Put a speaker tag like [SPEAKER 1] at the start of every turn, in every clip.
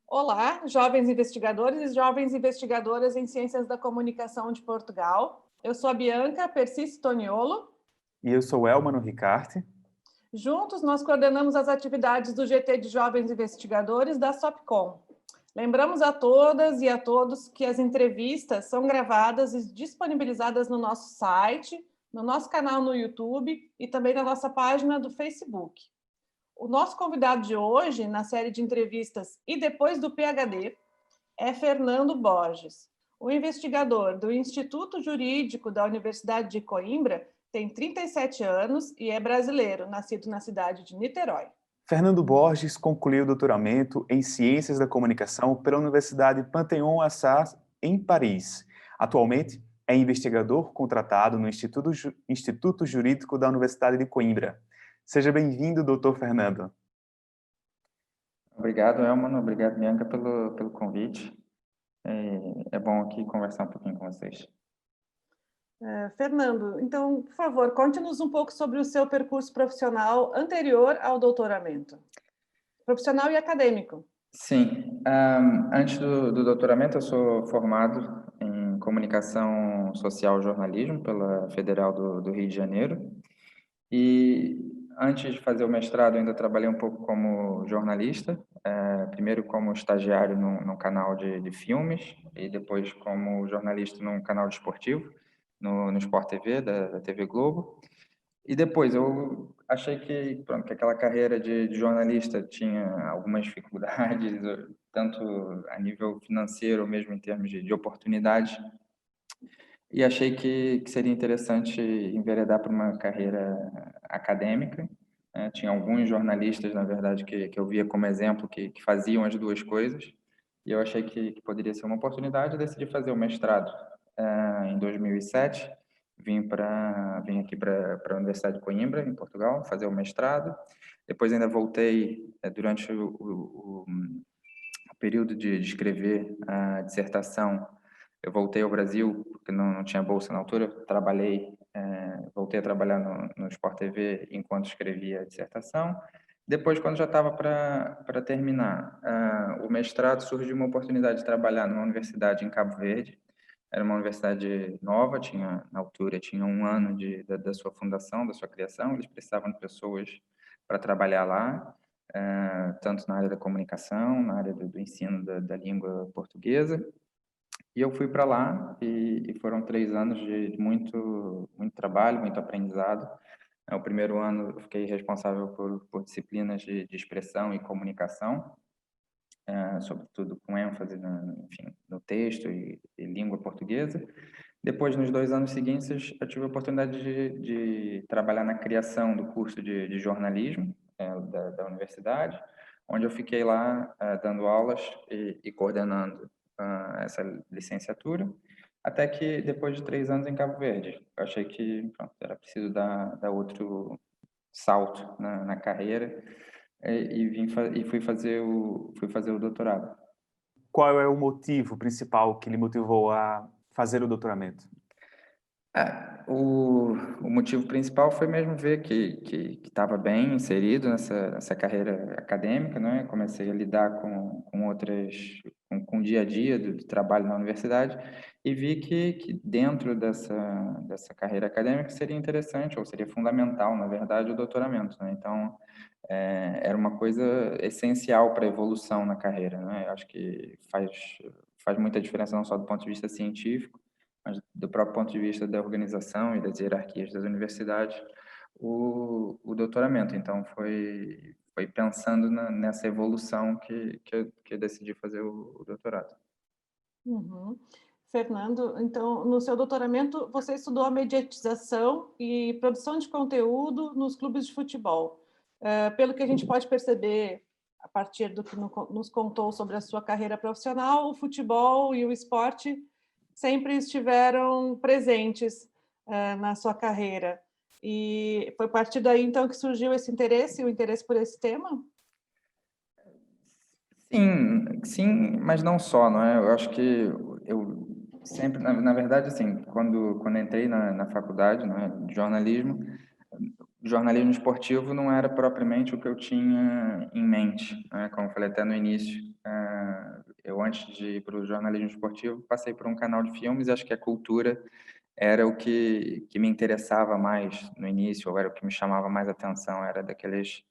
[SPEAKER 1] Olá, jovens investigadores e jovens investigadoras em Ciências da Comunicação de Portugal. Eu sou a Bianca Persis Toniolo.
[SPEAKER 2] E eu sou Elmano Ricarte.
[SPEAKER 1] Juntos, nós coordenamos as atividades do GT de Jovens Investigadores da SOPCOM. Lembramos a todas e a todos que as entrevistas são gravadas e disponibilizadas no nosso site, no nosso canal no YouTube e também na nossa página do Facebook. O nosso convidado de hoje, na série de entrevistas E Depois do PhD, é Fernando Borges. O investigador do Instituto Jurídico da Universidade de Coimbra tem 37 anos e é brasileiro, nascido na cidade de Niterói.
[SPEAKER 2] Fernando Borges concluiu o doutoramento em Ciências da Comunicação pela Universidade Panthéon-Assas, em Paris. Atualmente, é investigador contratado no Instituto Jurídico da Universidade de Coimbra. Seja bem-vindo, doutor Fernando.
[SPEAKER 3] Obrigado, Elmano. Obrigado, Bianca, pelo convite. É bom aqui conversar um pouquinho com vocês.
[SPEAKER 1] Fernando, então, por favor, conte-nos um pouco sobre o seu percurso profissional anterior ao doutoramento. Profissional e acadêmico.
[SPEAKER 3] Sim. Antes do doutoramento, eu sou formado em Comunicação Social e Jornalismo pela Federal do Rio de Janeiro. E antes de fazer o mestrado, eu ainda trabalhei um pouco como jornalista, primeiro como estagiário num canal de filmes e depois como jornalista num canal esportivo, no Sport TV, da TV Globo. E depois eu achei que aquela carreira de jornalista tinha algumas dificuldades, tanto a nível financeiro, ou mesmo em termos de oportunidades, e achei que seria interessante enveredar para uma carreira acadêmica. Tinha alguns jornalistas, na verdade, que eu via como exemplo que faziam as duas coisas, e eu achei que poderia ser uma oportunidade e decidi fazer o mestrado. Em 2007, vim aqui para a Universidade de Coimbra, em Portugal, fazer o mestrado. Depois ainda voltei durante o período de escrever a dissertação. Eu voltei ao Brasil, porque não tinha bolsa na altura, voltei a trabalhar no Sport TV enquanto escrevia a dissertação. Depois, quando já estava para terminar o mestrado, surgiu uma oportunidade de trabalhar numa universidade em Cabo Verde. Era uma universidade nova, na altura tinha um ano da sua fundação, da sua criação. Eles precisavam de pessoas para trabalhar lá, tanto na área da comunicação, na área do ensino da língua portuguesa. E eu fui para lá e foram 3 anos de muito trabalho, muito aprendizado. O primeiro ano eu fiquei responsável por disciplinas de expressão e comunicação, sobretudo com ênfase no texto e língua portuguesa. Depois, nos 2 anos seguintes, eu tive a oportunidade de trabalhar na criação do curso de jornalismo da universidade, onde eu fiquei lá dando aulas e coordenando essa licenciatura, até que depois de 3 anos em Cabo Verde, eu achei que era preciso dar outro salto na carreira e fui fazer o doutorado.
[SPEAKER 2] Qual é o motivo principal que lhe motivou a fazer o doutoramento?
[SPEAKER 3] O motivo principal foi mesmo ver que estava bem inserido nessa carreira acadêmica, né? Comecei a lidar com o dia a dia do trabalho na universidade e vi que dentro dessa carreira acadêmica seria interessante, ou seria fundamental, na verdade, o doutoramento, né? Então, era uma coisa essencial para a evolução na carreira, né? Eu acho que faz muita diferença não só do ponto de vista científico, mas do próprio ponto de vista da organização e das hierarquias das universidades, o doutoramento. Então, foi pensando nessa evolução que eu decidi fazer o doutorado.
[SPEAKER 1] Uhum. Fernando, então, no seu doutoramento, você estudou a mediatização e produção de conteúdo nos clubes de futebol. Pelo que a gente pode perceber, a partir do que nos contou sobre a sua carreira profissional, o futebol e o esporte sempre estiveram presentes na sua carreira. E foi a partir daí, então, que surgiu esse interesse, o interesse por esse tema?
[SPEAKER 3] Sim, mas não só, não é? Eu acho que eu sempre, na verdade, assim, quando entrei na faculdade, né, de jornalismo, jornalismo esportivo não era propriamente o que eu tinha em mente, né? Como eu falei até no início, eu antes de ir para o jornalismo esportivo passei por um canal de filmes e acho que a cultura era o que me interessava mais no início, ou era o que me chamava mais atenção, era daqueles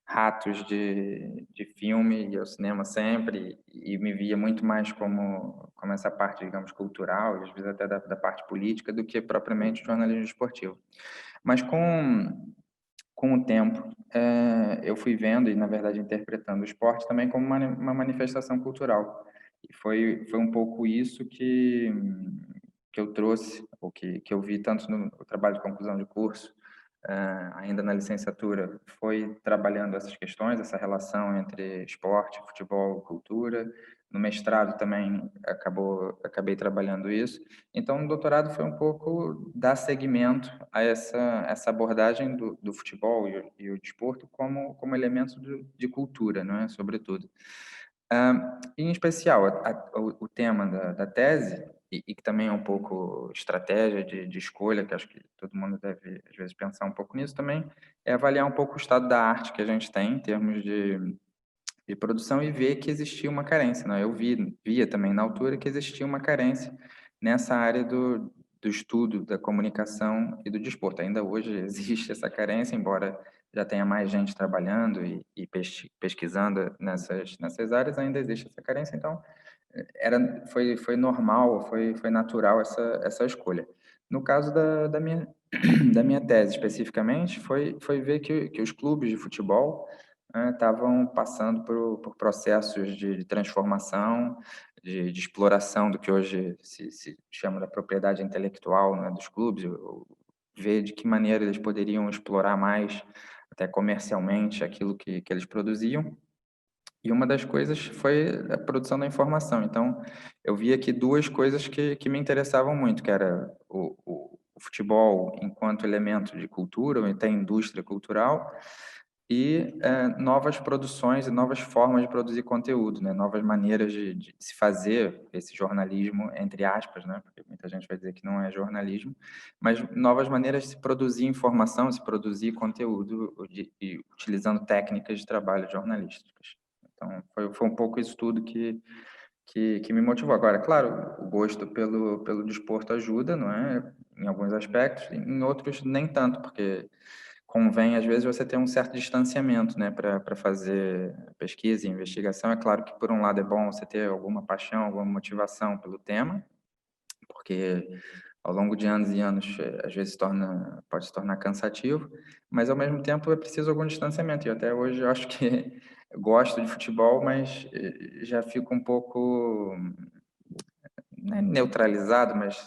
[SPEAKER 3] ratos de filme, e ao cinema sempre, e me via muito mais como essa parte, digamos, cultural, e às vezes até da parte política, do que propriamente o jornalismo esportivo. Mas com o tempo, eu fui vendo e, na verdade, interpretando o esporte também como uma manifestação cultural. E foi um pouco isso que eu trouxe, ou que eu vi tanto no trabalho de conclusão de curso, ainda na licenciatura, foi trabalhando essas questões, essa relação entre esporte, futebol, cultura. No mestrado também acabei trabalhando isso. Então, no doutorado foi um pouco dar seguimento a essa abordagem do futebol e o desporto como elemento de cultura, não é? Sobretudo. Em especial, o tema da tese, e que também é um pouco estratégia de escolha, que acho que todo mundo deve, às vezes, pensar um pouco nisso também, é avaliar um pouco o estado da arte que a gente tem em termos de produção e ver que existia uma carência. Né? Eu via também na altura que existia uma carência nessa área do estudo, da comunicação e do desporto. Ainda hoje existe essa carência, embora já tenha mais gente trabalhando e pesquisando nessas áreas, ainda existe essa carência. Então, foi normal, foi natural essa escolha. No caso da minha da minha tese especificamente, foi ver que os clubes de futebol estavam passando por processos de transformação, de exploração do que hoje se chama da propriedade intelectual, né, dos clubes, ver de que maneira eles poderiam explorar mais, até comercialmente, aquilo que eles produziam. E uma das coisas foi a produção da informação. Então, eu vi aqui duas coisas que me interessavam muito, que era o futebol enquanto elemento de cultura, ou até indústria cultural, e novas produções e novas formas de produzir conteúdo, né? Novas maneiras de se fazer esse jornalismo, entre aspas, né? Porque muita gente vai dizer que não é jornalismo, mas novas maneiras de se produzir informação, se produzir conteúdo, e utilizando técnicas de trabalho jornalísticas. Então, foi um pouco isso tudo que me motivou. Agora, claro, o gosto pelo desporto ajuda, não é? Em alguns aspectos, em outros nem tanto, porque convém, às vezes, você ter um certo distanciamento, né, para fazer pesquisa e investigação. É claro que, por um lado, é bom você ter alguma paixão, alguma motivação pelo tema, porque ao longo de anos e anos, às vezes pode se tornar cansativo, mas ao mesmo tempo é preciso algum distanciamento. E até hoje eu acho que gosto de futebol, mas já fico um pouco, não é neutralizado, mas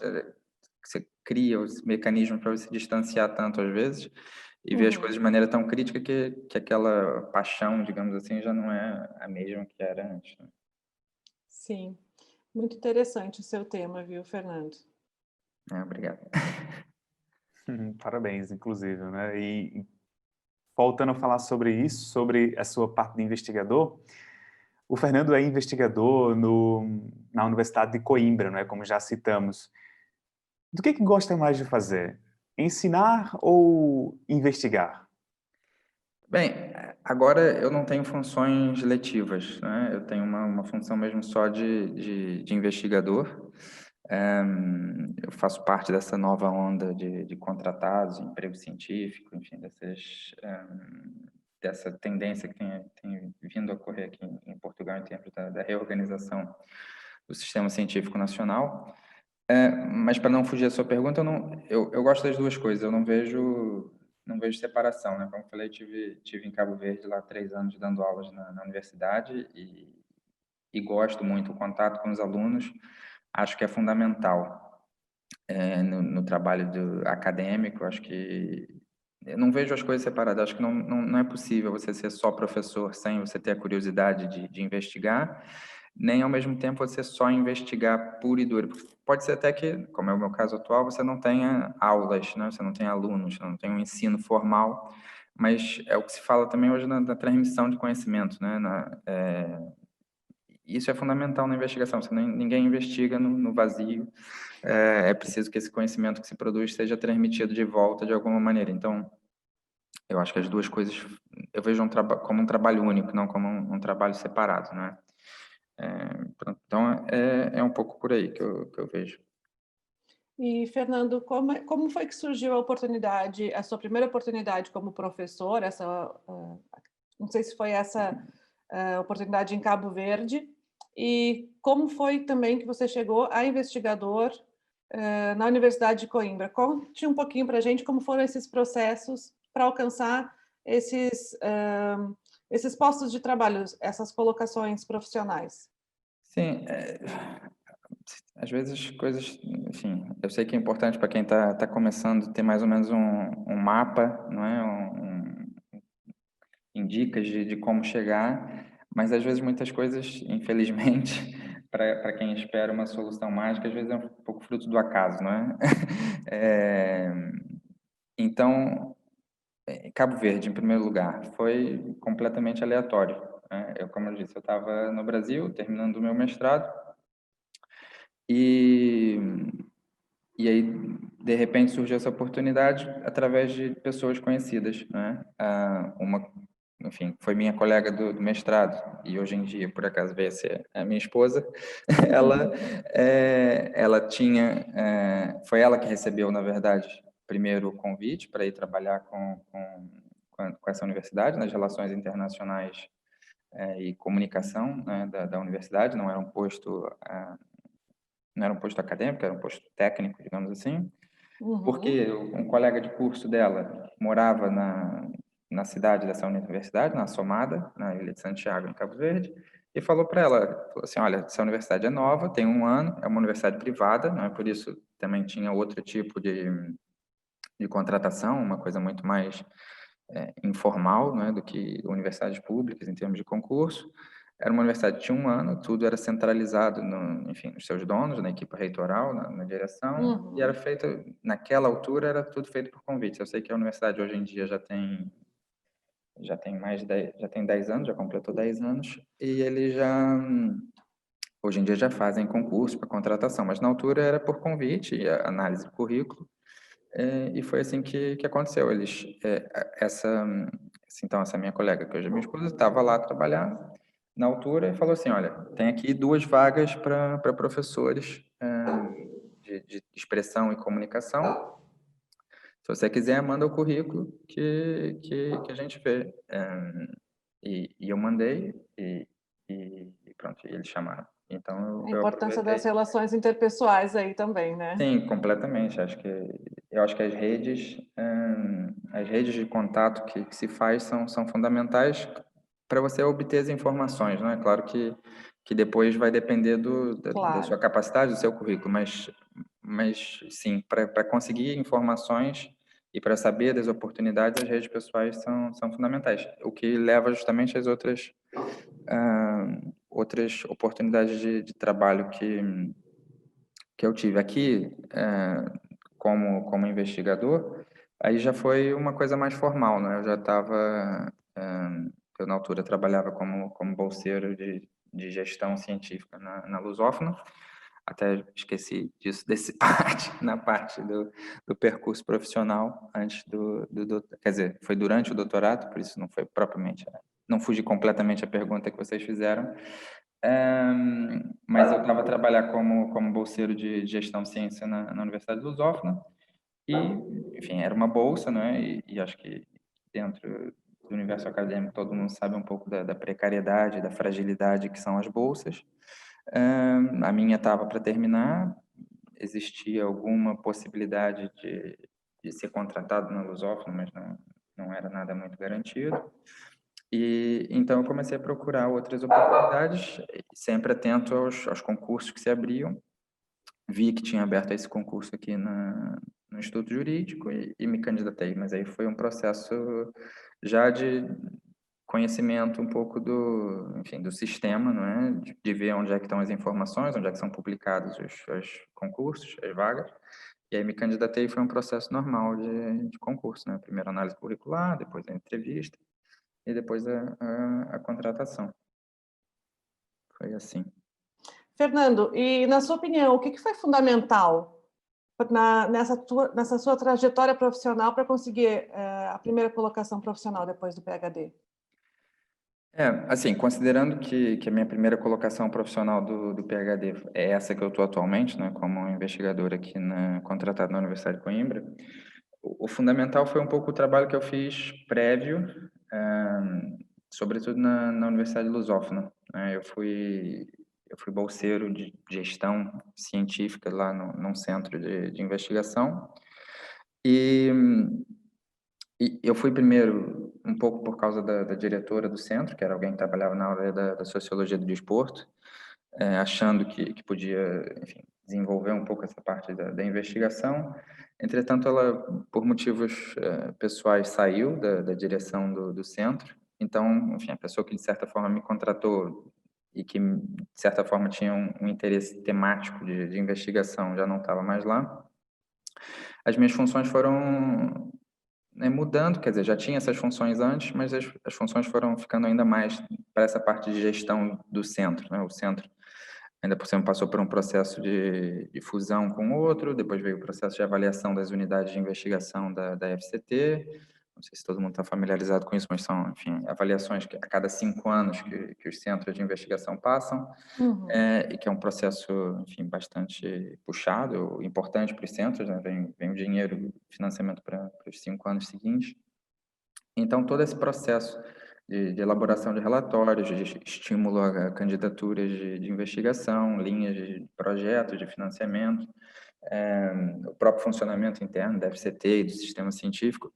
[SPEAKER 3] você cria os mecanismos para se distanciar tanto às vezes e ver as coisas de maneira tão crítica que aquela paixão, digamos assim, já não é a mesma que era antes. Né?
[SPEAKER 1] Sim, muito interessante o seu tema, viu, Fernando?
[SPEAKER 3] Obrigado.
[SPEAKER 2] Parabéns, inclusive, né? E voltando a falar sobre isso, sobre a sua parte de investigador, o Fernando é investigador na Universidade de Coimbra, não é? Como já citamos. Do que gosta mais de fazer? Ensinar ou investigar?
[SPEAKER 3] Bem, agora eu não tenho funções letivas, né? Eu tenho uma função mesmo só de investigador. Eu faço parte dessa nova onda de contratados, emprego científico, enfim, dessa tendência que tem vindo a ocorrer aqui em Portugal em termos da reorganização do sistema científico nacional. Mas para não fugir da sua pergunta, eu gosto das duas coisas. Eu não vejo separação, né? Como eu falei, tive em Cabo Verde lá 3 anos dando aulas na universidade e gosto muito do contato com os alunos. Acho que é fundamental no trabalho acadêmico. Acho que eu não vejo as coisas separadas. Acho que não é possível você ser só professor sem você ter a curiosidade de investigar, nem ao mesmo tempo você só investigar puro e duro. Pode ser até que, como é o meu caso atual, você não tenha aulas, né? Você não tenha alunos, você não tenha um ensino formal, mas é o que se fala também hoje na transmissão de conhecimento, né? Isso é fundamental na investigação. Ninguém investiga no vazio. É preciso que esse conhecimento que se produz seja transmitido de volta de alguma maneira. Então, eu acho que as duas coisas, eu vejo como um trabalho único, não como um trabalho separado, né? Então, é um pouco por aí que eu vejo.
[SPEAKER 1] E, Fernando, como foi que surgiu a oportunidade, a sua primeira oportunidade como professor, não sei se foi essa oportunidade em Cabo Verde, e como foi também que você chegou a investigador na Universidade de Coimbra? Conte um pouquinho para a gente como foram esses processos para alcançar esses postos de trabalho, essas colocações profissionais.
[SPEAKER 3] Sim, às vezes coisas, enfim, eu sei que é importante para quem está começando ter mais ou menos um mapa, não é? Em dicas de como chegar, mas às vezes muitas coisas, infelizmente, para quem espera uma solução mágica, às vezes é um pouco fruto do acaso, não é? Então, Cabo Verde, em primeiro lugar, foi completamente aleatório, né? Como eu disse, eu estava no Brasil, terminando o meu mestrado, e E aí, de repente, surgiu essa oportunidade através de pessoas conhecidas, né? Enfim, foi minha colega do mestrado e hoje em dia, por acaso, veio a ser a minha esposa. Ela, ela tinha, foi ela que recebeu, na verdade, primeiro o convite para ir trabalhar com essa universidade nas relações internacionais e comunicação, né, da universidade. Não era um posto acadêmico, era um posto técnico, digamos assim, porque um colega de curso dela morava na cidade dessa universidade, na Assomada, na Ilha de Santiago, em Cabo Verde, e falou para ela, falou assim, olha, essa universidade é nova, tem 1 ano, é uma universidade privada, não é por isso também tinha outro tipo de contratação, uma coisa muito mais informal, né, do que universidades públicas em termos de concurso. Era uma universidade que tinha 1 ano, tudo era centralizado, enfim, nos seus donos, na equipe reitoral, na direção, e era feito, naquela altura, era tudo feito por convite. Eu sei que a universidade hoje em dia já tem mais de 10, já tem 10 anos, já completou 10 anos, e eles hoje em dia já fazem concurso para contratação, mas na altura era por convite, e a análise do currículo, e foi assim que aconteceu. Então, essa minha colega, que hoje é minha esposa, estava lá trabalhando na altura e falou assim, olha, tem aqui 2 vagas para professores de expressão e comunicação. Se você quiser, manda o currículo que a gente vê. E eu mandei e pronto, e eles chamaram. Então,
[SPEAKER 1] A
[SPEAKER 3] eu
[SPEAKER 1] importância
[SPEAKER 3] aproveitei.
[SPEAKER 1] das relações interpessoais aí também, né?
[SPEAKER 3] Sim, completamente. Eu acho que as redes de contato que se faz são fundamentais para você obter as informações, não é? Claro que depois vai depender da sua
[SPEAKER 1] Claro.
[SPEAKER 3] capacidade, do seu currículo, mas sim, para conseguir informações e para saber das oportunidades, as redes pessoais são fundamentais. O que leva justamente às outras oportunidades de trabalho que eu tive aqui como investigador, aí já foi uma coisa mais formal, né? Eu já estava, eu na altura trabalhava como bolseiro de gestão científica na Lusófona, até esqueci disso, na parte do percurso profissional antes quer dizer, foi durante o doutorado, por isso não foi propriamente, não fugi completamente à pergunta que vocês fizeram, mas eu estava a trabalhar como bolseiro de gestão de ciência na Universidade de Lusófona e, enfim, era uma bolsa, né? E acho que dentro do universo acadêmico todo mundo sabe um pouco da precariedade, da fragilidade que são as bolsas. A minha estava para terminar, existia alguma possibilidade de ser contratado na Lusófona, mas não era nada muito garantido. E então eu comecei a procurar outras oportunidades, sempre atento aos concursos que se abriam. Vi que tinha aberto esse concurso aqui no Instituto Jurídico e me candidatei, mas aí foi um processo já de conhecimento um pouco enfim, do sistema, não é? De ver onde é que estão as informações, onde é que são publicados os concursos, as vagas. E aí me candidatei e foi um processo normal de concurso, né? Primeiro análise curricular, depois a entrevista e depois a contratação. Foi assim.
[SPEAKER 1] Fernando, e na sua opinião, o que foi fundamental nessa sua trajetória profissional para conseguir a primeira colocação profissional depois do PhD?
[SPEAKER 3] Assim, considerando que a minha primeira colocação profissional do PhD é essa que eu estou atualmente, né, como investigador aqui contratado na Universidade de Coimbra, o fundamental foi um pouco o trabalho que eu fiz prévio, sobretudo na Universidade Lusófona, né? Eu fui bolseiro de gestão científica lá num centro de investigação e eu fui primeiro um pouco por causa da diretora do centro, que era alguém que trabalhava na área da sociologia do desporto, achando que podia, enfim, desenvolver um pouco essa parte da investigação. Entretanto, ela, por motivos pessoais, saiu da direção do centro. Então, enfim, a pessoa que, de certa forma, me contratou e que, de certa forma, tinha um interesse temático de investigação já não estava mais lá. As minhas funções foram, né, mudando, quer dizer, já tinha essas funções antes, mas as funções foram ficando ainda mais para essa parte de gestão do centro, né? O centro, ainda por cima, passou por um processo de fusão com outro, depois veio o processo de avaliação das unidades de investigação da FCT. Não sei se todo mundo está familiarizado com isso, mas são, enfim, avaliações que a cada 5 anos que os centros de investigação passam, e que é um processo, enfim, bastante puxado, importante para os centros, né? Vem o dinheiro, financiamento para os 5 anos seguintes. Então, todo esse processo de elaboração de relatórios, de estímulo a candidaturas de investigação, linhas de projetos de financiamento, o próprio funcionamento interno da FCT e do sistema científico,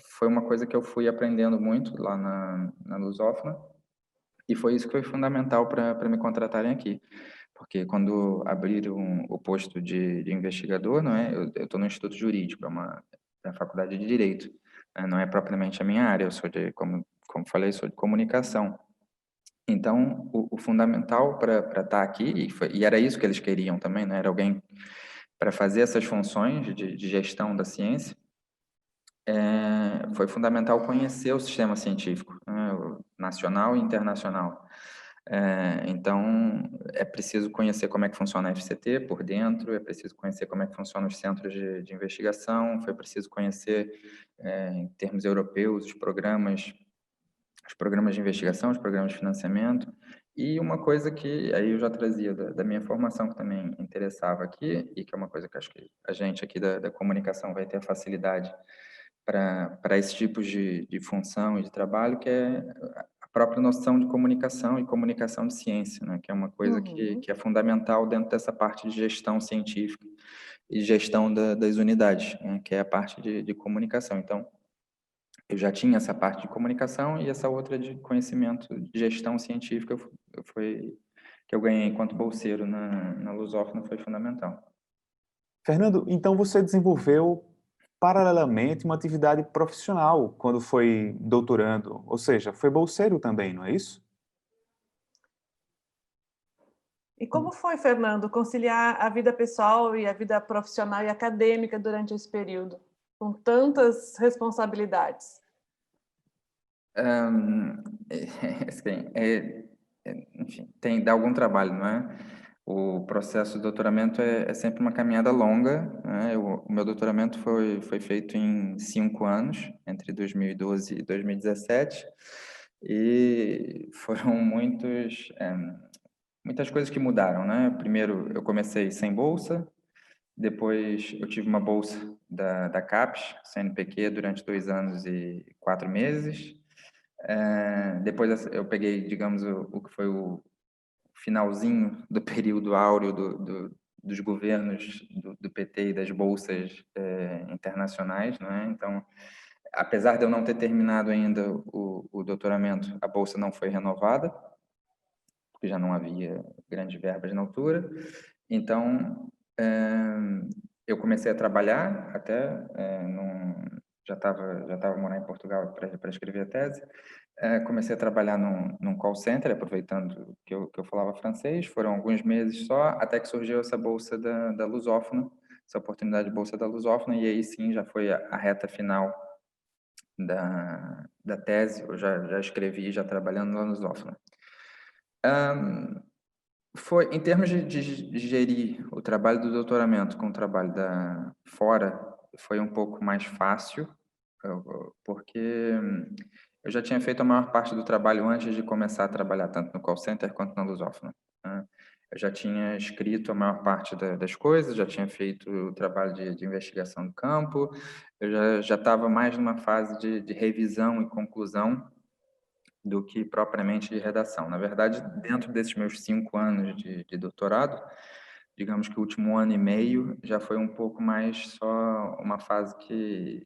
[SPEAKER 3] foi uma coisa que eu fui aprendendo muito lá na Lusófona, e foi isso que foi fundamental para me contratarem aqui. Porque quando abriram o posto de investigador, não é? Eu estou no Instituto Jurídico, é a faculdade de Direito, né? Não é propriamente a minha área, eu sou como falei, sou de comunicação. Então, o fundamental para estar aqui, e era isso que eles queriam também, né? Era alguém para fazer essas funções de gestão da ciência, foi fundamental conhecer o sistema científico, né? O nacional e internacional. Então, é preciso conhecer como é que funciona a FCT por dentro, é preciso conhecer como é que funcionam os centros de investigação, foi preciso conhecer, em termos europeus, os programas de investigação, os programas de financiamento. E uma coisa que aí eu já trazia da minha formação, que também interessava aqui, e que é uma coisa que acho que a gente aqui da comunicação vai ter facilidade para esse tipo de função e de trabalho, que é a própria noção de comunicação e comunicação de ciência, né? Que é uma coisa que é fundamental dentro dessa parte de gestão científica e gestão das unidades, né? Que é a parte de comunicação. Então, eu já tinha essa parte de comunicação e essa outra de conhecimento de gestão científica que eu ganhei enquanto bolseiro na Lusófona, foi fundamental.
[SPEAKER 2] Fernando, então você desenvolveu paralelamente uma atividade profissional quando foi doutorando, ou seja, foi bolseiro também, não é isso?
[SPEAKER 1] E como foi, Fernando, conciliar a vida pessoal e a vida profissional e acadêmica durante esse período, com tantas responsabilidades?
[SPEAKER 3] Assim, enfim, dá algum trabalho, não é? O processo de doutoramento é sempre uma caminhada longa, né? O meu doutoramento foi feito em 5 anos, entre 2012 e 2017, e foram muitas coisas que mudaram, né? Primeiro, eu comecei sem bolsa, depois eu tive uma bolsa da CAPES, CNPq, durante 2 anos e 4 meses. Depois eu peguei, digamos, o que foi o finalzinho do período áureo dos governos do PT e das bolsas internacionais, não é? Então, apesar de eu não ter terminado ainda o doutoramento, a bolsa não foi renovada, porque já não havia grandes verbas na altura. Então, eu comecei a trabalhar até, já estava morando em Portugal para escrever a tese. Comecei a trabalhar num call center, aproveitando que eu falava francês. Foram alguns meses só, até que surgiu essa bolsa da Lusófona, essa oportunidade de bolsa da Lusófona, e aí sim já foi a reta final da tese. Eu já escrevi, já trabalhando na Lusófona. Foi, em termos de gerir o trabalho do doutoramento com o trabalho fora, foi um pouco mais fácil, porque eu já tinha feito a maior parte do trabalho antes de começar a trabalhar tanto no call center quanto na lusófona, né? Eu já tinha escrito a maior parte das coisas, já tinha feito o trabalho de investigação do campo, eu já estava mais numa fase de revisão e conclusão do que propriamente de redação. Na verdade, dentro desses meus 5 anos de doutorado, digamos que o último ano e meio já foi um pouco mais só uma fase que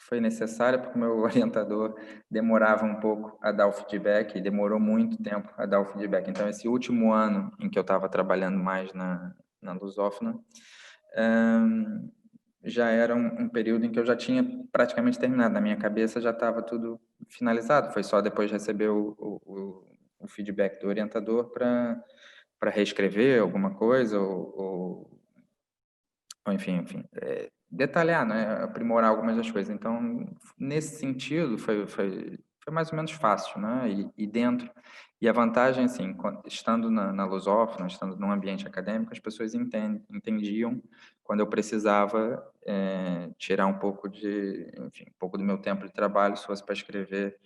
[SPEAKER 3] foi necessária, porque o meu orientador demorava um pouco a dar o feedback, e demorou muito tempo a dar o feedback. Então, esse último ano em que eu estava trabalhando mais na lusófona, já era um período em que eu já tinha praticamente terminado. Na minha cabeça já estava tudo finalizado. Foi só depois de receber o feedback do orientador para reescrever alguma coisa ou enfim, detalhar, né? Aprimorar algumas das coisas. Então, nesse sentido, foi mais ou menos fácil, né? E a vantagem, assim, estando na lusófona, estando num ambiente acadêmico, as pessoas entendiam quando eu precisava tirar um pouco enfim, um pouco do meu tempo de trabalho, se fosse para escrever,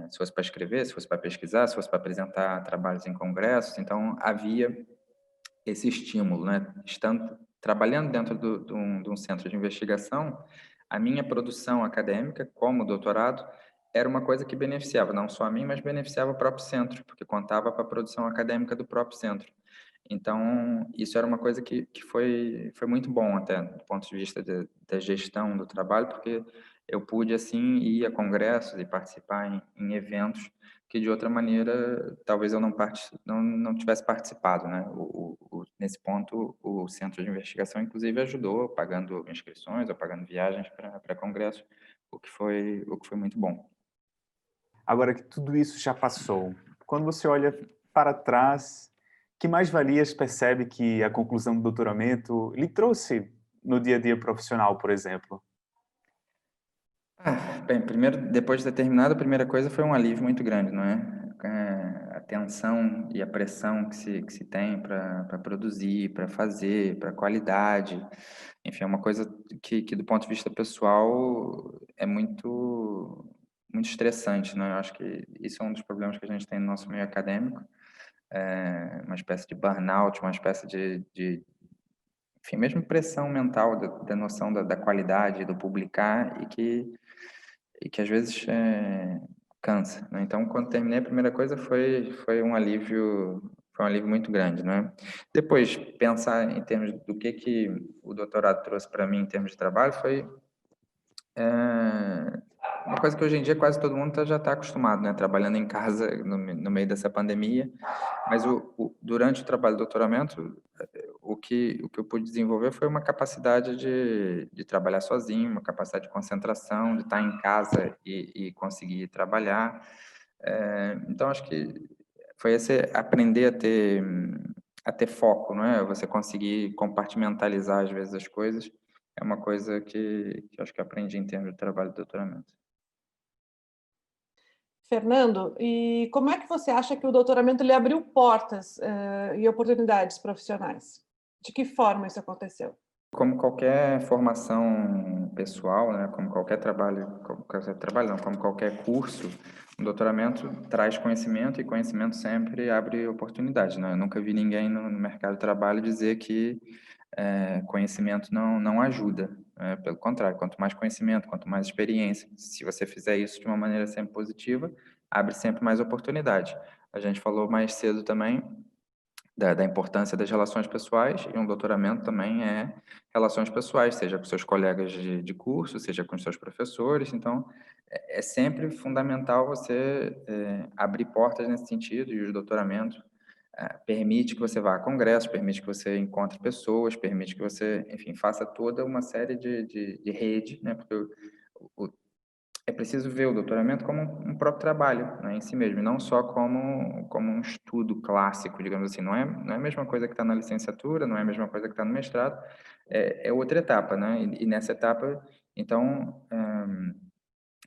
[SPEAKER 3] se fosse para pesquisar, se fosse para apresentar trabalhos em congressos. Então, havia esse estímulo, né? Estando trabalhando dentro de um centro de investigação, a minha produção acadêmica, como doutorado, era uma coisa que beneficiava não só a mim, mas beneficiava o próprio centro, porque contava para a produção acadêmica do próprio centro. Então, isso era uma coisa que foi muito bom até, do ponto de vista da gestão do trabalho, porque eu pude, assim, ir a congressos e participar em eventos que, de outra maneira, talvez eu não tivesse participado, né? Nesse ponto, o Centro de Investigação, inclusive, ajudou, pagando inscrições ou pagando viagens para congressos, o que foi muito bom.
[SPEAKER 2] Agora que tudo isso já passou, quando você olha para trás, que mais-valias percebe que a conclusão do doutoramento lhe trouxe no dia a dia profissional, por exemplo?
[SPEAKER 3] Bem, primeiro, depois de ter terminado, a primeira coisa foi um alívio muito grande, não é? A tensão e a pressão que se tem para produzir, para fazer, para qualidade, enfim, é uma coisa que do ponto de vista pessoal é muito estressante, né? Eu acho que isso é um dos problemas que a gente tem no nosso meio acadêmico, uma espécie de burnout, uma espécie enfim, mesmo pressão mental da noção da qualidade, do publicar, e que às vezes cansa, né? Então, quando terminei, a primeira coisa foi um alívio, muito grande, né? Depois, pensar em termos do que o doutorado trouxe para mim em termos de trabalho foi uma coisa que hoje em dia quase todo mundo já está acostumado, né? Trabalhando em casa no meio dessa pandemia, mas durante o trabalho do doutoramento, o que eu pude desenvolver foi uma capacidade de trabalhar sozinho, uma capacidade de concentração, de estar em casa e conseguir trabalhar. Então, acho que foi esse aprender a ter foco, não é? Você conseguir compartimentalizar, às vezes, as coisas. É uma coisa que eu acho que eu aprendi em termos de trabalho de doutoramento.
[SPEAKER 1] Fernando, e como é que você acha que o doutoramento lhe abriu portas e oportunidades profissionais? De que forma isso aconteceu?
[SPEAKER 3] Como qualquer formação pessoal, né, como qualquer não, como qualquer curso, o doutoramento traz conhecimento e conhecimento sempre abre oportunidades, né? Eu nunca vi ninguém no mercado de trabalho dizer que conhecimento não ajuda, né? Pelo contrário, quanto mais conhecimento, quanto mais experiência, se você fizer isso de uma maneira sempre positiva, abre sempre mais oportunidade. A gente falou mais cedo também da importância das relações pessoais, e um doutoramento também é relações pessoais, seja com seus colegas de curso, seja com seus professores. Então, é sempre fundamental você abrir portas nesse sentido, e o doutoramento permite que você vá a congressos, permite que você encontre pessoas, permite que você, enfim, faça toda uma série de rede, né? Porque é preciso ver o doutoramento como um próprio trabalho, né, em si mesmo, e não só como um estudo clássico, digamos assim. Não é a mesma coisa que está na licenciatura, não é a mesma coisa que está no mestrado, é outra etapa, né? E nessa etapa, então,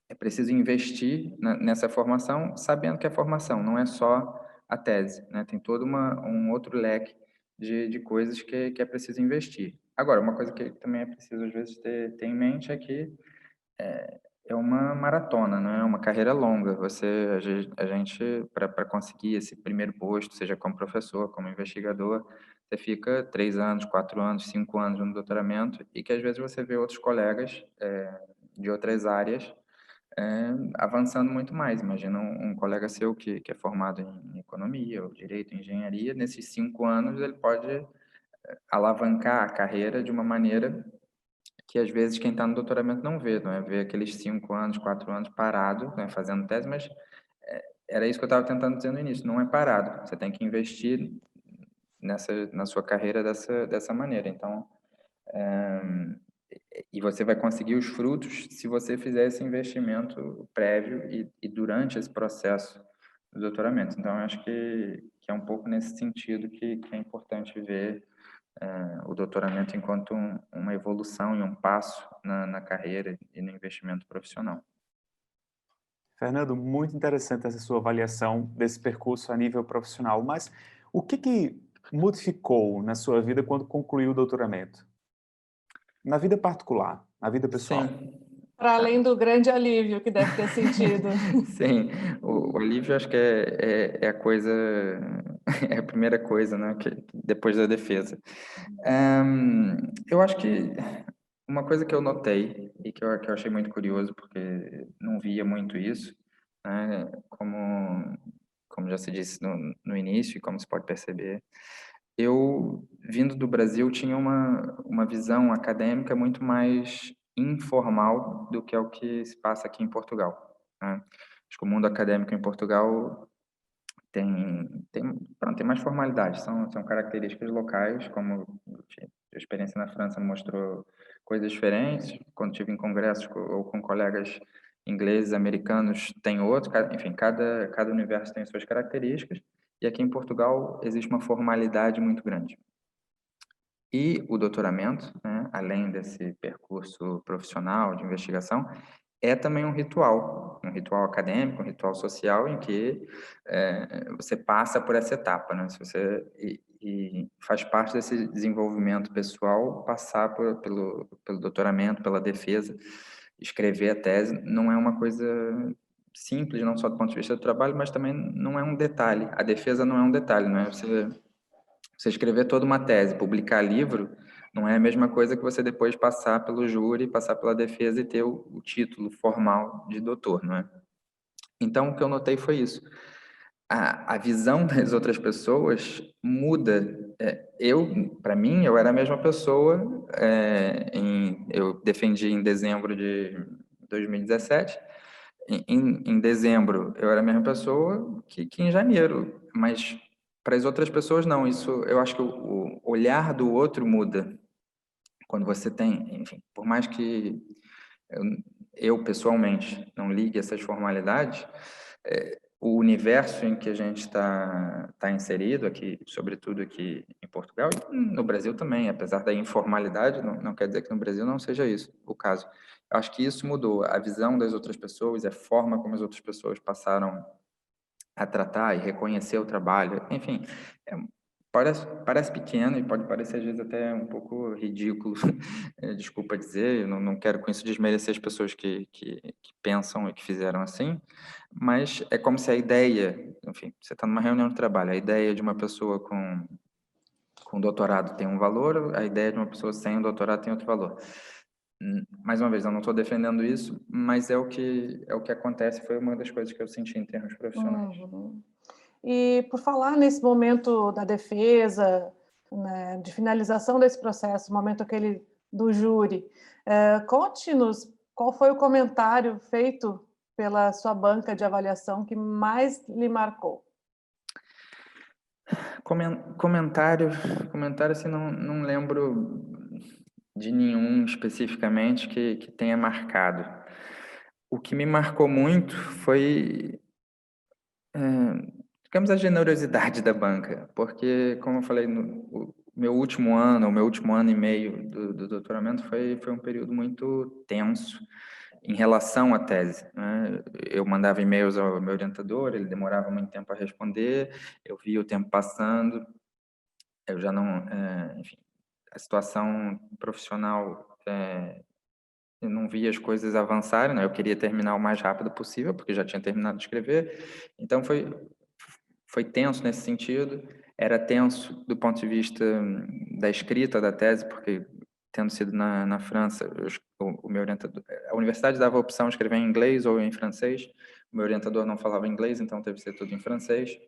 [SPEAKER 3] é preciso investir nessa formação, sabendo que a formação não é só a tese, né? Tem todo um outro leque de coisas que é preciso investir. Agora, uma coisa que também é preciso, às vezes, ter em mente é que é uma maratona, né? É uma carreira longa. A gente, para conseguir esse primeiro posto, seja como professor, como investigador, você fica 3 anos, 4 anos, 5 anos no doutoramento e que às vezes você vê outros colegas de outras áreas avançando muito mais. Imagina um colega seu que é formado em economia, ou direito, engenharia, nesses 5 anos ele pode alavancar a carreira de uma maneira que às vezes quem está no doutoramento não vê, não é? Vê aqueles 5 anos, 4 anos parado, né, fazendo tese, mas era isso que eu estava tentando dizer no início, não é parado. Você tem que investir na sua carreira dessa maneira. Então, e você vai conseguir os frutos se você fizer esse investimento prévio e durante esse processo do doutoramento. Então, eu acho que é um pouco nesse sentido que é importante ver o doutoramento enquanto uma evolução e um passo na carreira e no investimento profissional.
[SPEAKER 2] Fernando, muito interessante essa sua avaliação desse percurso a nível profissional, mas o que modificou na sua vida quando concluiu o doutoramento? Na vida particular, na vida pessoal?
[SPEAKER 3] Sim.
[SPEAKER 1] Para além do grande alívio que deve ter sentido.
[SPEAKER 3] Sim, o alívio acho que é a coisa, é a primeira coisa, né, depois da defesa. Eu acho que uma coisa que eu notei e que eu achei muito curioso, porque não via muito isso, né, como já se disse no início e como se pode perceber, eu, vindo do Brasil, tinha uma visão acadêmica muito mais informal do que é o que se passa aqui em Portugal, né? Acho que o mundo acadêmico em Portugal pronto, tem mais formalidades, são características locais, como a experiência na França mostrou coisas diferentes, quando tive em congressos ou com colegas ingleses, americanos, tem outro, enfim, cada universo tem suas características, e aqui em Portugal existe uma formalidade muito grande. E o doutoramento, né, além desse percurso profissional de investigação, é também um ritual acadêmico, um ritual social em que você passa por essa etapa, né? Se você e faz parte desse desenvolvimento pessoal passar pelo doutoramento, pela defesa, escrever a tese não é uma coisa simples, não só do ponto de vista do trabalho, mas também não é um detalhe. A defesa não é um detalhe, não é? Você escrever toda uma tese, publicar livro, não é a mesma coisa que você depois passar pelo júri, passar pela defesa e ter o título formal de doutor, não é? Então, o que eu notei foi isso. A visão das outras pessoas muda. Para mim, eu era a mesma pessoa. Eu defendi em dezembro de 2017. Em dezembro, eu era a mesma pessoa que em janeiro. Mas para as outras pessoas, não. Isso, eu acho que o olhar do outro muda. Quando você tem, enfim, por mais que eu pessoalmente não ligue essas formalidades, o universo em que a gente está inserido aqui, sobretudo aqui em Portugal e no Brasil também, apesar da informalidade, não quer dizer que no Brasil não seja isso o caso. Eu acho que isso mudou a visão das outras pessoas, a forma como as outras pessoas passaram a tratar e reconhecer o trabalho, enfim, é, parece pequeno e pode parecer às vezes até um pouco ridículo, desculpa dizer, eu não quero com isso desmerecer as pessoas que pensam e que fizeram assim, mas é como se a ideia, enfim, você está numa reunião de trabalho, a ideia de uma pessoa com doutorado tem um valor, a ideia de uma pessoa sem um doutorado tem outro valor. Mais uma vez, eu não estou defendendo isso, mas é o que acontece, foi uma das coisas que eu senti em termos profissionais.
[SPEAKER 1] Uhum. E por falar nesse momento da defesa, né, de finalização desse processo, o momento aquele do júri, conte-nos qual foi o comentário feito pela sua banca de avaliação que mais lhe marcou.
[SPEAKER 3] Comentário assim, não lembro de nenhum especificamente que tenha marcado. O que me marcou muito foi, digamos, a generosidade da banca, porque, como eu falei, o meu último ano e meio do doutoramento foi um período muito tenso em relação à tese, né? Eu mandava e-mails ao meu orientador, ele demorava muito tempo a responder, eu via o tempo passando, eu já não, enfim, a situação profissional, eu não via as coisas avançarem, né? Eu queria terminar o mais rápido possível, porque já tinha terminado de escrever, então foi tenso nesse sentido, era tenso do ponto de vista da escrita da tese, porque tendo sido na França, o meu orientador, a universidade dava a opção de escrever em inglês ou em francês, o meu orientador não falava inglês, então teve que ser tudo em francês.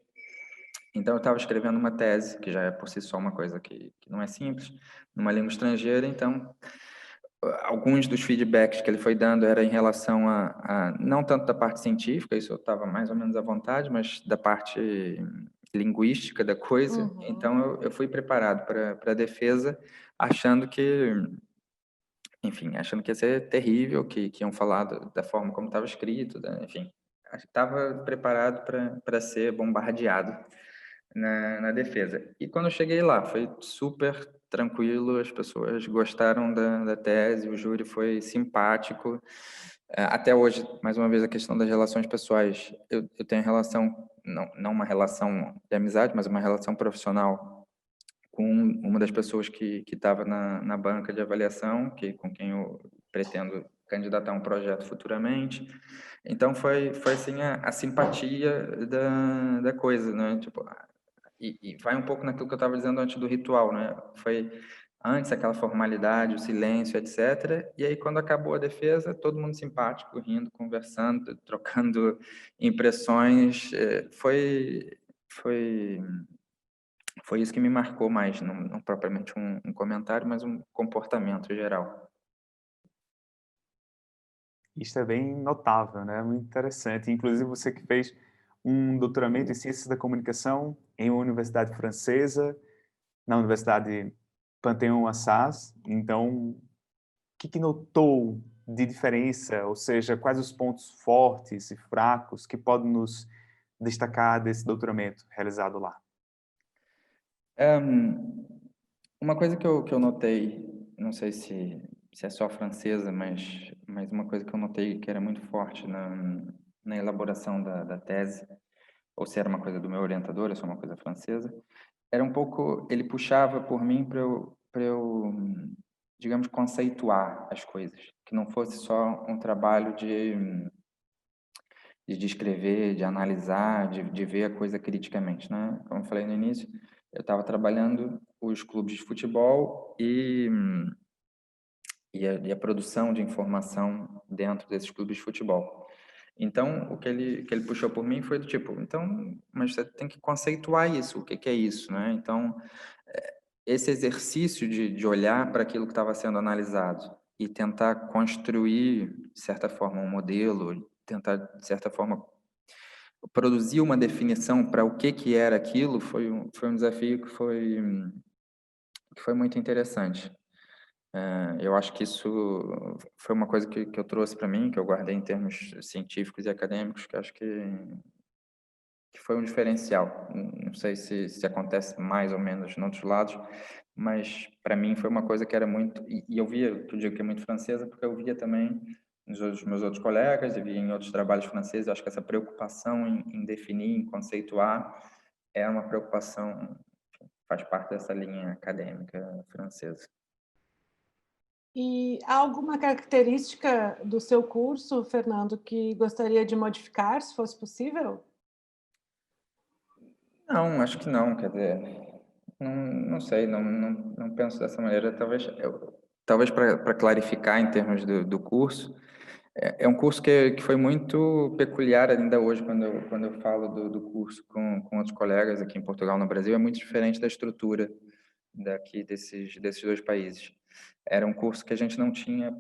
[SPEAKER 3] Então eu estava escrevendo uma tese, que já é por si só uma coisa que não é simples, numa língua estrangeira, então alguns dos feedbacks que ele foi dando era em relação não tanto da parte científica, isso eu estava mais ou menos à vontade, mas da parte linguística da coisa.
[SPEAKER 1] Uhum.
[SPEAKER 3] Então eu fui preparado para a defesa, achando que, enfim, achando que ia ser terrível, que iam falar da forma como estava escrito, enfim, estava preparado para ser bombardeado na defesa. E quando eu cheguei lá, foi super tranquilo, as pessoas gostaram da tese, o júri foi simpático. Até hoje, mais uma vez, a questão das relações pessoais. Eu tenho relação, não uma relação de amizade, mas uma relação profissional com uma das pessoas que estava na banca de avaliação, com quem eu pretendo candidatar um projeto futuramente. Então, foi assim, a simpatia da coisa, né? Tipo, e vai um pouco naquilo que eu estava dizendo antes do ritual, né? Foi antes aquela formalidade, o silêncio, etc. E aí, quando acabou a defesa, todo mundo simpático, rindo, conversando, trocando impressões. Foi isso que me marcou mais, não propriamente um comentário, mas um comportamento geral.
[SPEAKER 2] Isso é bem notável, né? Muito interessante. Inclusive, você que fez um doutoramento em Ciências da Comunicação em uma universidade francesa, na Universidade Panthéon-Assas. Então, o que notou de diferença? Ou seja, quais os pontos fortes e fracos que podem nos destacar desse doutoramento realizado lá?
[SPEAKER 3] Uma coisa que eu notei, não sei se é só francesa, mas uma coisa que eu notei que era muito forte na elaboração da tese, ou se era uma coisa do meu orientador, ou se é uma coisa francesa, era um pouco, ele puxava por mim para eu, digamos, conceituar as coisas, que não fosse só um trabalho de descrever, de analisar, de ver a coisa criticamente, né? Como eu falei no início, eu estava trabalhando os clubes de futebol e a produção de informação dentro desses clubes de futebol. Então, o que ele puxou por mim foi do tipo, então, mas você tem que conceituar isso, o que é isso, né? Então, esse exercício de olhar para aquilo que estava sendo analisado e tentar construir, de certa forma, um modelo, tentar, de certa forma, produzir uma definição para o que era aquilo, foi um desafio que foi muito interessante. Eu acho que isso foi uma coisa que eu trouxe para mim, que eu guardei em termos científicos e acadêmicos, que acho que foi um diferencial. Não sei se acontece mais ou menos em outros lados, mas para mim foi uma coisa que era muito... E eu via, que eu digo que é muito francesa, porque eu via também nos meus outros colegas, e via em outros trabalhos franceses, eu acho que essa preocupação em definir, em conceituar, é uma preocupação, faz parte dessa linha acadêmica francesa.
[SPEAKER 1] E há alguma característica do seu curso, Fernando, que gostaria de modificar, se fosse possível?
[SPEAKER 3] Não, acho que não, quer dizer, não sei, não penso dessa maneira. Talvez para clarificar em termos do curso, é um curso que foi muito peculiar ainda hoje, quando eu falo do curso com outros colegas aqui em Portugal, no Brasil, é muito diferente da estrutura daqui desses dois países. Era um curso que a gente não tinha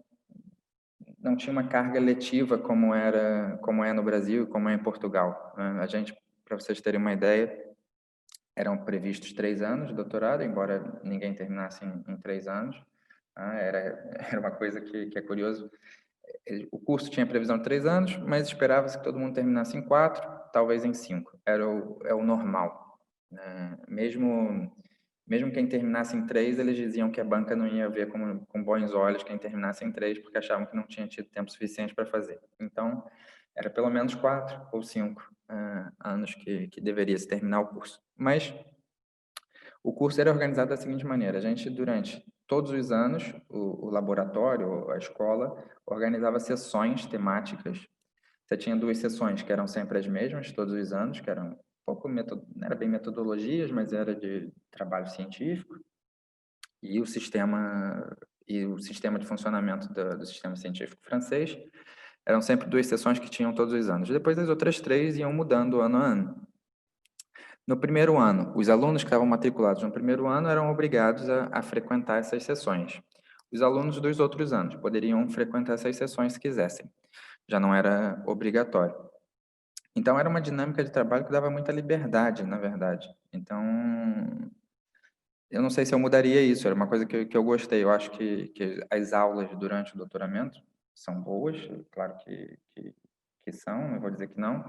[SPEAKER 3] uma carga letiva como é no Brasil e como é em Portugal, né? A gente, para vocês terem uma ideia, eram previstos 3 anos de doutorado, embora ninguém terminasse em 3 anos. Era uma coisa que é curioso. O curso tinha previsão de 3 anos, mas esperava-se que todo mundo terminasse em 4, talvez em 5. É o normal, né? Mesmo mesmo quem terminasse em 3, eles diziam que a banca não ia ver com bons olhos quem terminasse em 3, porque achavam que não tinha tido tempo suficiente para fazer. Então, era pelo menos 4 ou 5 anos que deveria se terminar o curso. Mas o curso era organizado da seguinte maneira: a gente, durante todos os anos, o laboratório, a escola, organizava sessões temáticas. Você tinha 2 sessões que eram sempre as mesmas, todos os anos, que eram um pouco, não era bem metodologias, mas era de trabalho científico, e o sistema de funcionamento do sistema científico francês. Eram sempre 2 sessões que tinham todos os anos. Depois, as outras 3 iam mudando ano a ano. No primeiro ano, os alunos que estavam matriculados no primeiro ano eram obrigados a frequentar essas sessões. Os alunos dos outros anos poderiam frequentar essas sessões se quisessem. Já não era obrigatório. Então, era uma dinâmica de trabalho que dava muita liberdade, na verdade. Então, eu não sei se eu mudaria isso, era uma coisa que eu gostei. Eu acho que as aulas durante o doutoramento são boas, claro que são, não vou dizer que não,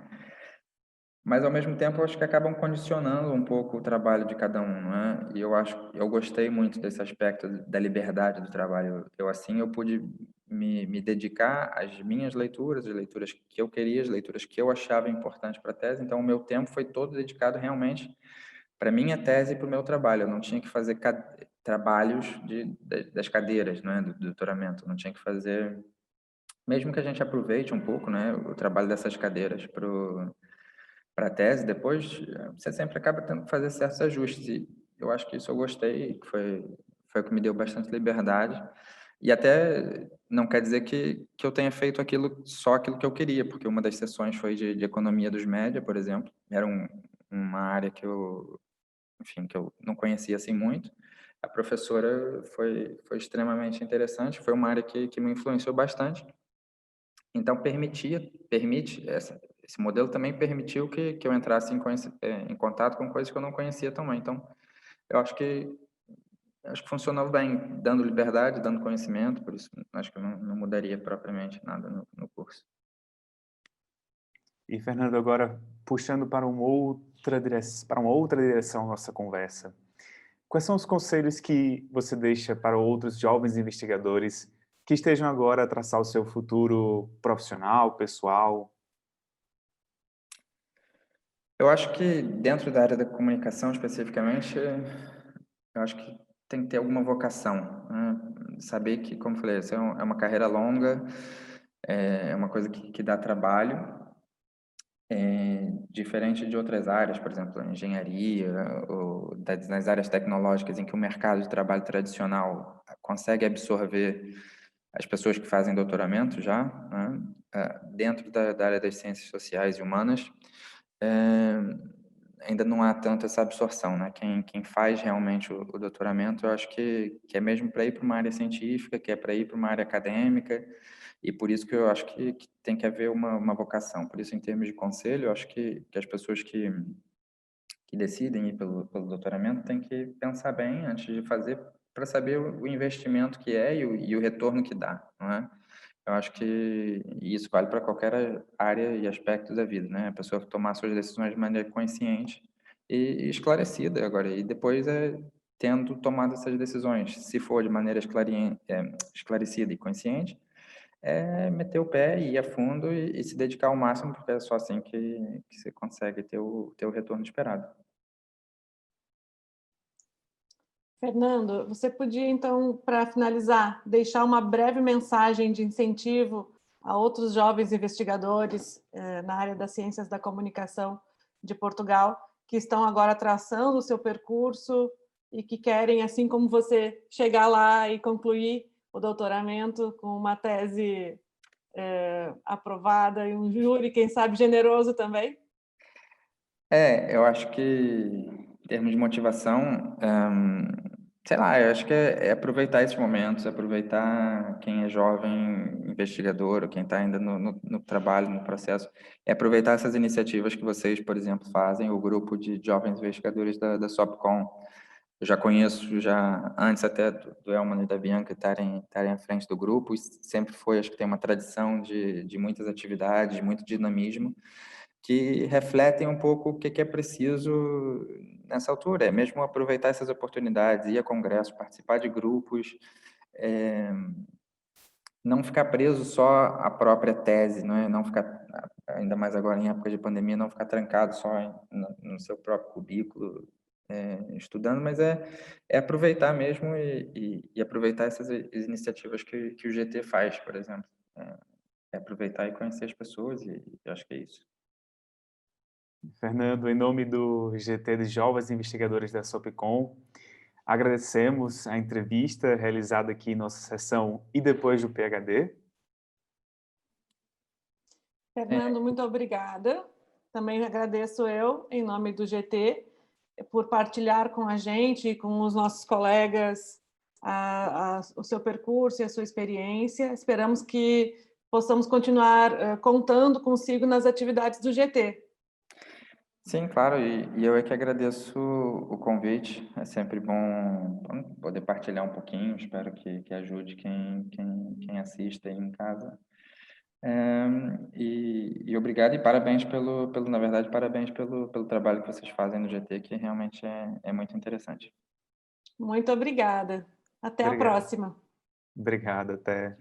[SPEAKER 3] mas ao mesmo tempo eu acho que acabam condicionando um pouco o trabalho de cada um, não é? E eu gostei muito desse aspecto da liberdade do trabalho. Eu pude me dedicar às minhas leituras, as leituras que eu queria, as leituras que eu achava importantes para a tese. Então o meu tempo foi todo dedicado realmente para minha tese e para o meu trabalho. Eu não tinha que fazer trabalhos das cadeiras, não é? Do doutoramento. Eu não tinha que fazer, mesmo que a gente aproveite um pouco, né, o trabalho dessas cadeiras para a tese, depois você sempre acaba tendo que fazer certos ajustes. E eu acho que isso eu gostei, que foi o que me deu bastante liberdade. E até não quer dizer que eu tenha feito só aquilo que eu queria, porque uma das sessões foi de economia dos média, por exemplo. Era uma área enfim, que eu não conhecia assim muito. A professora foi extremamente interessante, foi uma área que me influenciou bastante. Então, esse modelo também permitiu que eu entrasse em contato com coisas que eu não conhecia também. Então, eu acho que funcionou bem, dando liberdade, dando conhecimento, por isso acho que eu não mudaria propriamente nada no curso.
[SPEAKER 2] E, Fernando, agora puxando para uma outra direção a nossa conversa. Quais são os conselhos que você deixa para outros jovens investigadores que estejam agora a traçar o seu futuro profissional, pessoal?
[SPEAKER 3] Eu acho que dentro da área da comunicação, especificamente, eu acho que tem que ter alguma vocação, né? Saber que, como eu falei, isso é uma carreira longa, é uma coisa que dá trabalho, diferente de outras áreas, por exemplo, engenharia ou nas áreas tecnológicas em que o mercado de trabalho tradicional consegue absorver as pessoas que fazem doutoramento já, né? Dentro da área das ciências sociais e humanas, ainda não há tanto essa absorção, né? Quem faz realmente o doutoramento, eu acho que é mesmo para ir para uma área científica, que é para ir para uma área acadêmica, e por isso que eu acho que tem que haver uma vocação. Por isso, em termos de conselho, eu acho que as pessoas que decidem ir pelo doutoramento têm que pensar bem antes de fazer, para saber o investimento que é e o retorno que dá, não é? Eu acho que isso vale para qualquer área e aspecto da vida, né? A pessoa tomar suas decisões de maneira consciente e esclarecida agora. E depois tendo tomado essas decisões, se for de maneira esclarecida e consciente, meter o pé e ir a fundo e se dedicar ao máximo, porque é só assim que você consegue ter o retorno esperado.
[SPEAKER 1] Fernando, você podia, então, para finalizar, deixar uma breve mensagem de incentivo a outros jovens investigadores na área das ciências da comunicação de Portugal, que estão agora traçando o seu percurso e que querem, assim como você, chegar lá e concluir o doutoramento com uma tese aprovada e um júri, quem sabe, generoso também?
[SPEAKER 3] Eu acho que, em termos de motivação, sei lá, eu acho que é aproveitar esses momentos, aproveitar quem é jovem investigador, ou quem está ainda no trabalho, no processo, é aproveitar essas iniciativas que vocês, por exemplo, fazem, o grupo de jovens investigadores da SOPCOM. Eu já conheço, já antes até do Elman e da Bianca estarem à frente do grupo, e sempre foi, acho que tem uma tradição de muitas atividades, muito dinamismo, que refletem um pouco o que é preciso nessa altura, é mesmo aproveitar essas oportunidades, ir a congressos, participar de grupos, não ficar preso só à própria tese, não ficar, ainda mais agora em época de pandemia, não ficar trancado só no seu próprio cubículo, estudando, mas é aproveitar mesmo e aproveitar essas iniciativas que o GT faz, por exemplo. É aproveitar e conhecer as pessoas, e eu acho que é isso.
[SPEAKER 2] Fernando, em nome do GT de Jovens Investigadores da Sopcom, agradecemos a entrevista realizada aqui em nossa sessão e depois do PhD.
[SPEAKER 1] Fernando, muito obrigada. Também agradeço eu, em nome do GT, por partilhar com a gente e com os nossos colegas o seu percurso e a sua experiência. Esperamos que possamos continuar contando consigo nas atividades do GT.
[SPEAKER 3] Sim, claro, e eu é que agradeço o convite. É sempre bom poder partilhar um pouquinho. Espero que ajude quem assiste aí em casa. E obrigado e parabéns na verdade, parabéns pelo trabalho que vocês fazem no GT, que realmente é muito interessante.
[SPEAKER 1] Muito obrigada. Até a
[SPEAKER 2] Obrigado.
[SPEAKER 1] próxima.
[SPEAKER 2] Obrigado, até.